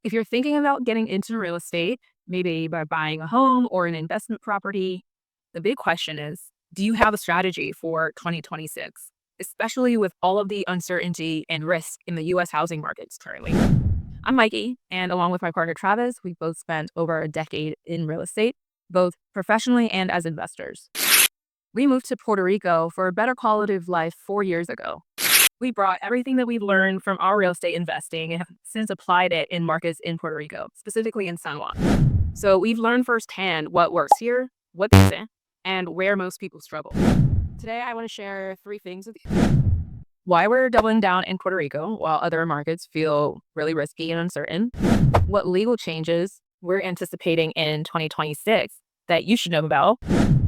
If you're thinking about getting into real estate, maybe by buying a home or an investment property, the big question is, do you have a strategy for 2026, especially with all of the uncertainty and risk in the US housing markets currently? I'm Mikey, and along with my partner Travis, we've both spent over a decade in real estate, both professionally and as investors. We moved to Puerto Rico for a better quality of life 4 years ago. We brought everything that we've learned from our real estate investing and have since applied it in markets in Puerto Rico, specifically in San Juan. So we've learned firsthand what works here, what doesn't, and where most people struggle. Today, I want to share 3 things with you. Why we're doubling down in Puerto Rico while other markets feel really risky and uncertain. What legal changes we're anticipating in 2026 that you should know about.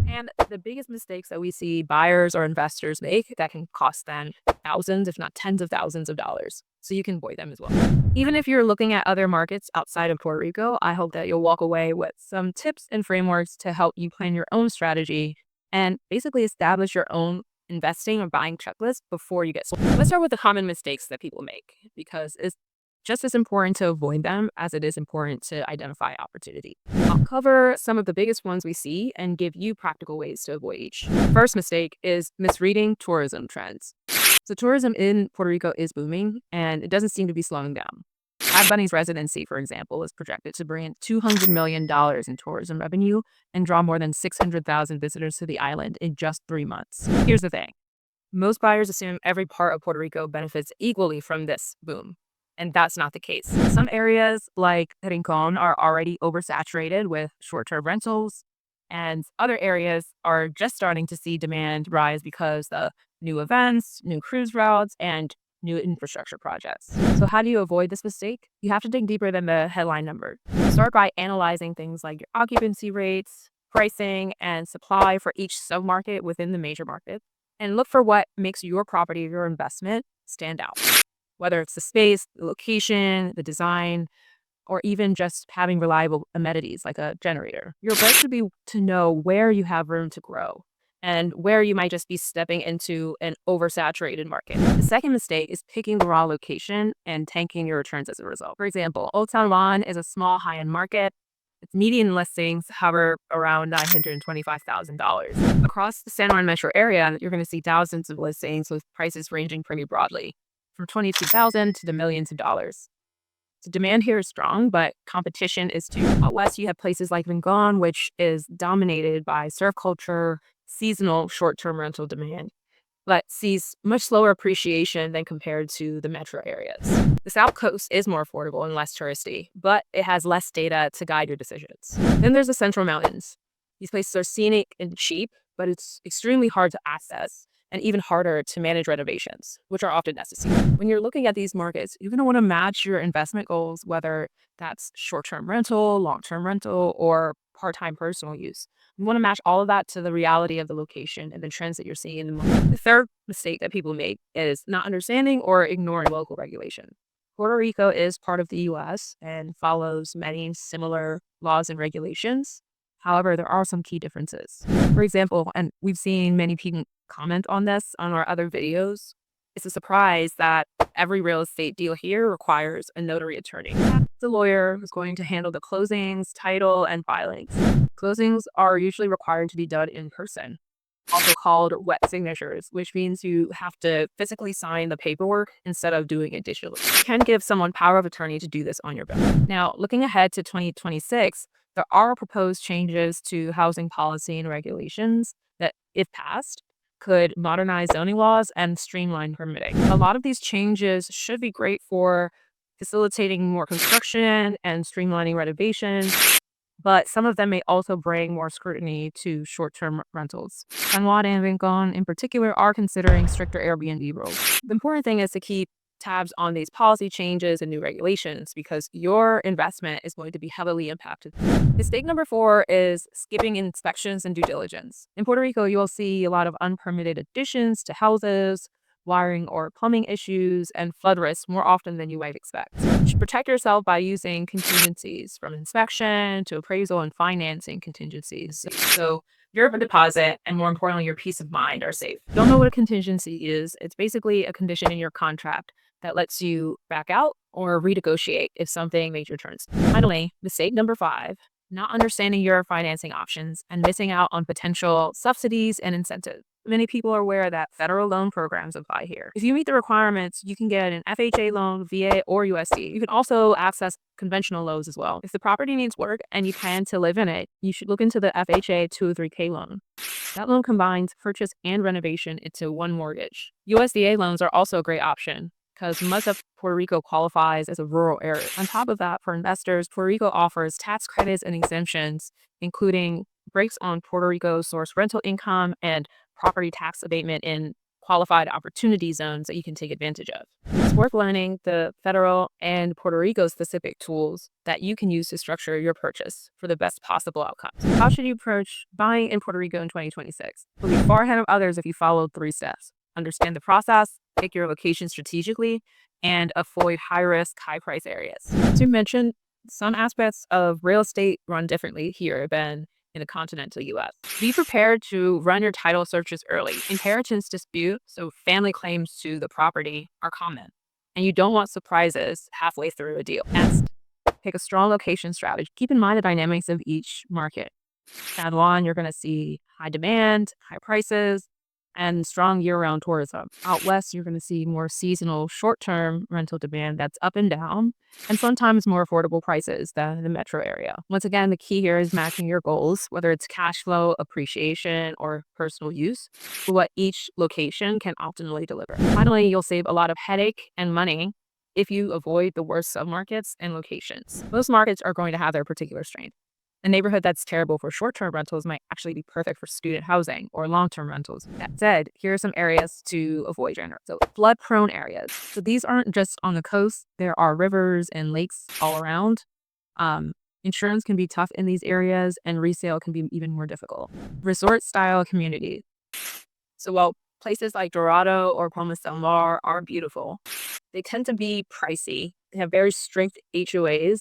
And the biggest mistakes that we see buyers or investors make that can cost them thousands, if not tens of thousands of dollars. So you can avoid them as well. Even if you're looking at other markets outside of Puerto Rico, I hope that you'll walk away with some tips and frameworks to help you plan your own strategy and basically establish your own investing or buying checklist before you get sold. Let's start with the common mistakes that people make, because it's just as important to avoid them as it is important to identify opportunity. I'll cover some of the biggest ones we see and give you practical ways to avoid each. First mistake is misreading tourism trends. So tourism in Puerto Rico is booming and it doesn't seem to be slowing down. Bad Bunny's residency, for example, is projected to bring in $200 million in tourism revenue and draw more than 600,000 visitors to the island in just 3 months. Here's the thing. Most buyers assume every part of Puerto Rico benefits equally from this boom. And that's not the case. Some areas like Rincon are already oversaturated with short-term rentals, and other areas are just starting to see demand rise because of new events, new cruise routes, and new infrastructure projects. So how do you avoid this mistake? You have to dig deeper than the headline number. Start by analyzing things like your occupancy rates, pricing, and supply for each submarket within the major market, and look for what makes your property, your investment, stand out. Whether it's the space, the location, the design, or even just having reliable amenities like a generator. Your approach should be to know where you have room to grow and where you might just be stepping into an oversaturated market. The second mistake is picking the wrong location and tanking your returns as a result. For example, Old San Juan is a small high-end market. Its median listings hover around $925,000. Across the San Juan metro area, you're going to see thousands of listings with prices ranging pretty broadly, from $22,000 to the millions of dollars. So demand here is strong, but competition is too. Out west, you have places like Rincon, which is dominated by surf culture, seasonal short-term rental demand, but sees much slower appreciation than compared to the metro areas. The South Coast is more affordable and less touristy, but it has less data to guide your decisions. Then there's the Central Mountains. These places are scenic and cheap, but it's extremely hard to access and even harder to manage renovations, which are often necessary. When you're looking at these markets, you're going to want to match your investment goals, whether that's short-term rental, long-term rental, or part-time personal use. You want to match all of that to the reality of the location and the trends that you're seeing in the market. The third mistake that people make is not understanding or ignoring local regulation. Puerto Rico is part of the US and follows many similar laws and regulations. However, there are some key differences. For example, and we've seen many people comment on this on our other videos, it's a surprise that every real estate deal here requires a notary attorney. The lawyer who's going to handle the closings, title, and filings. Closings are usually required to be done in person, also called wet signatures, which means you have to physically sign the paperwork instead of doing it digitally. You can give someone power of attorney to do this on your behalf. Now, looking ahead to 2026, there are proposed changes to housing policy and regulations that, if passed, could modernize zoning laws and streamline permitting. A lot of these changes should be great for facilitating more construction and streamlining renovations, but some of them may also bring more scrutiny to short-term rentals. San Juan and Rincon, in particular, are considering stricter Airbnb rules. The important thing is to keep tabs on these policy changes and new regulations because your investment is going to be heavily impacted. Mistake number 4 is skipping inspections and due diligence. In Puerto Rico, you will see a lot of unpermitted additions to houses, wiring or plumbing issues, and flood risks more often than you might expect. You should protect yourself by using contingencies from inspection to appraisal and financing contingencies. So your deposit and, more importantly, your peace of mind are safe. Don't know what a contingency is. It's basically a condition in your contract that lets you back out or renegotiate if something major turns. Finally, mistake number 5, not understanding your financing options and missing out on potential subsidies and incentives. Many people are aware that federal loan programs apply here. If you meet the requirements, you can get an FHA loan, VA, or USD. You can also access conventional loans as well. If the property needs work and you plan to live in it, you should look into the FHA 203K loan. That loan combines purchase and renovation into one mortgage. USDA loans are also a great option because much of Puerto Rico qualifies as a rural area. On top of that, for investors, Puerto Rico offers tax credits and exemptions, including breaks on Puerto Rico source rental income and property tax abatement in qualified opportunity zones that you can take advantage of. It's worth learning the federal and Puerto Rico specific tools that you can use to structure your purchase for the best possible outcomes. How should you approach buying in Puerto Rico in 2026? You'll be far ahead of others if you follow 3 steps. Understand the process, pick your location strategically, and avoid high-risk, high-price areas. As you mentioned, some aspects of real estate run differently here than in the continental U.S. Be prepared to run your title searches early. Inheritance disputes, so family claims to the property, are common, and you don't want surprises halfway through a deal. Next, pick a strong location strategy. Keep in mind the dynamics of each market. San Juan, you're going to see high demand, high prices, and strong year-round tourism. Out west, you're going to see more seasonal, short-term rental demand that's up and down, and sometimes more affordable prices than the metro area. Once again, the key here is matching your goals, whether it's cash flow, appreciation, or personal use, to what each location can optimally deliver. Finally, you'll save a lot of headache and money if you avoid the worst submarkets and locations. Most markets are going to have their particular strength. A neighborhood that's terrible for short-term rentals might actually be perfect for student housing or long-term rentals. That said, here are some areas to avoid. So flood-prone areas. So these aren't just on the coast. There are rivers and lakes all around. Insurance can be tough in these areas, and resale can be even more difficult. Resort-style communities. So while places like Dorado or Palmas del Mar are beautiful, they tend to be pricey. They have very strict HOAs,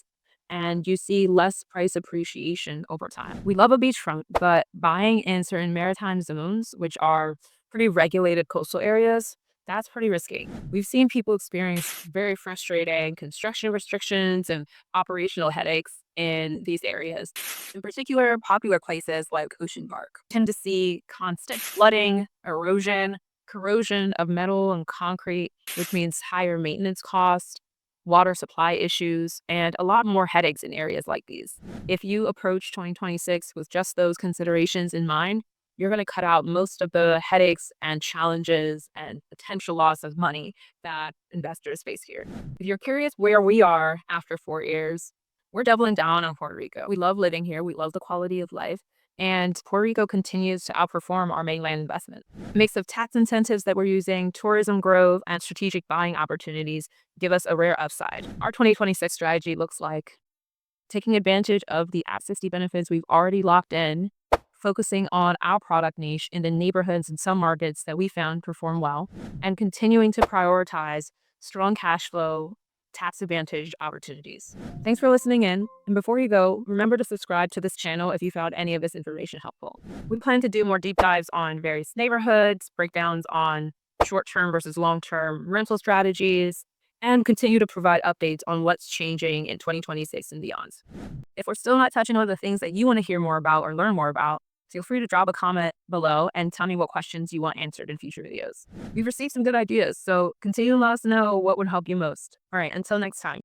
and you see less price appreciation over time. We love a beachfront, but buying in certain maritime zones, which are pretty regulated coastal areas, that's pretty risky. We've seen people experience very frustrating construction restrictions and operational headaches in these areas. In particular, popular places like Ocean Park tend to see constant flooding, erosion, corrosion of metal and concrete, which means higher maintenance costs, water supply issues, and a lot more headaches in areas like these. If you approach 2026 with just those considerations in mind, you're going to cut out most of the headaches and challenges and potential loss of money that investors face here. If you're curious where we are after 4 years, we're doubling down on Puerto Rico. We love living here. We love the quality of life. And Puerto Rico continues to outperform our mainland investment. A mix of tax incentives that we're using, tourism growth, and strategic buying opportunities give us a rare upside. Our 2026 strategy looks like taking advantage of the access benefits we've already locked in, focusing on our product niche in the neighborhoods and some markets that we found perform well, and continuing to prioritize strong cash flow, tax advantage opportunities. Thanks for listening in. And before you go, remember to subscribe to this channel if you found any of this information helpful. We plan to do more deep dives on various neighborhoods, breakdowns on short-term versus long-term rental strategies, and continue to provide updates on what's changing in 2026 and beyond. If we're still not touching on the things that you want to hear more about or learn more about, feel free to drop a comment below and tell me what questions you want answered in future videos. We've received some good ideas, so continue to let us know what would help you most. All right, until next time.